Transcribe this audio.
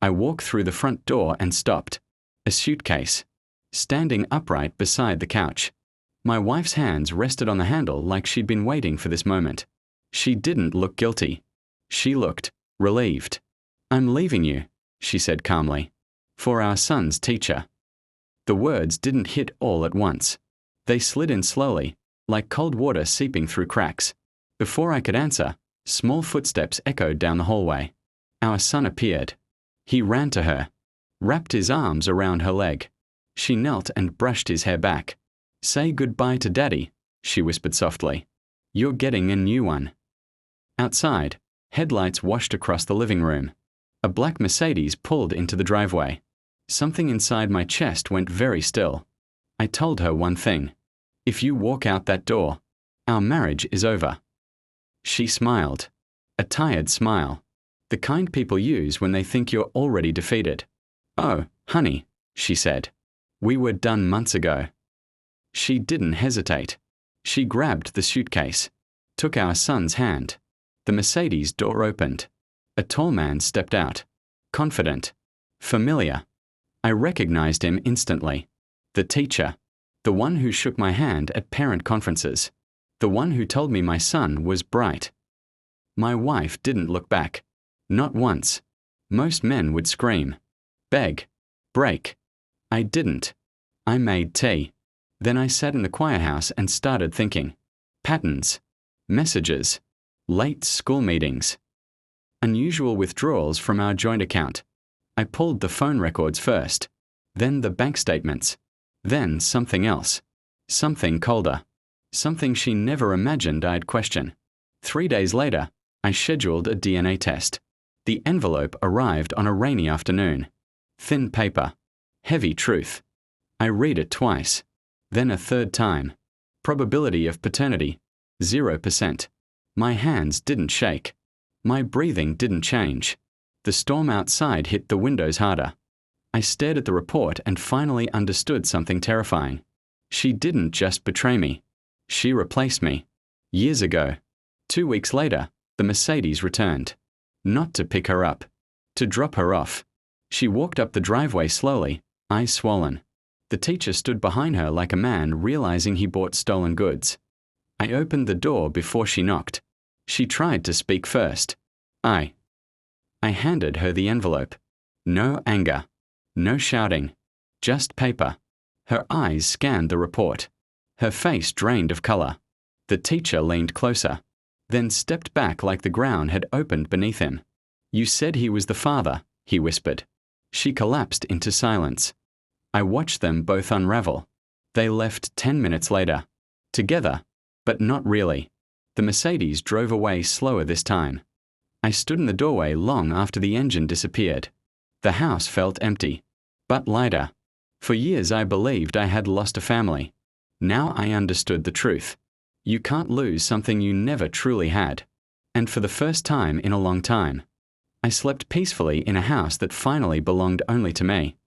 I walked through the front door and stopped. A suitcase, standing upright beside the couch. My wife's hands rested on the handle like she'd been waiting for this moment. She didn't look guilty. She looked relieved. "I'm leaving you," she said calmly, "for our son's teacher." The words didn't hit all at once. They slid in slowly, like cold water seeping through cracks. Before I could answer, small footsteps echoed down the hallway. Our son appeared. He ran to her, wrapped his arms around her leg. She knelt and brushed his hair back. "Say goodbye to Daddy," she whispered softly. "You're getting a new one." Outside, headlights washed across the living room. A black Mercedes pulled into the driveway. Something inside my chest went very still. I told her one thing. "If you walk out that door, our marriage is over." She smiled. A tired smile. The kind people use when they think you're already defeated. "Oh, honey," she said. "We were done months ago." She didn't hesitate. She grabbed the suitcase, took our son's hand. The Mercedes door opened. A tall man stepped out. Confident. Familiar. I recognized him instantly. The teacher. The one who shook my hand at parent conferences. The one who told me my son was bright. My wife didn't look back. Not once. Most men would scream, beg, break. I didn't. I made tea. Then I sat in the choir house and started thinking. Patterns. Messages. Late school meetings. Unusual withdrawals from our joint account. I pulled the phone records first. Then the bank statements. Then something else. Something colder. Something she never imagined I'd question. 3 days later, I scheduled a DNA test. The envelope arrived on a rainy afternoon. Thin paper. Heavy truth. I read it twice. Then a third time. Probability of paternity, 0%. My hands didn't shake. My breathing didn't change. The storm outside hit the windows harder. I stared at the report and finally understood something terrifying. She didn't just betray me. She replaced me. Years ago. 2 weeks later, the Mercedes returned. Not to pick her up. To drop her off. She walked up the driveway slowly, eyes swollen. The teacher stood behind her like a man realizing he bought stolen goods. I opened the door before she knocked. She tried to speak first. I handed her the envelope. No anger. No shouting. Just paper. Her eyes scanned the report. Her face drained of color. The teacher leaned closer, then stepped back like the ground had opened beneath him. "You said he was the father," he whispered. She collapsed into silence. I watched them both unravel. They left 10 minutes later. Together, but not really. The Mercedes drove away slower this time. I stood in the doorway long after the engine disappeared. The house felt empty, but lighter. For years I believed I had lost a family. Now I understood the truth. You can't lose something you never truly had. And for the first time in a long time, I slept peacefully in a house that finally belonged only to me.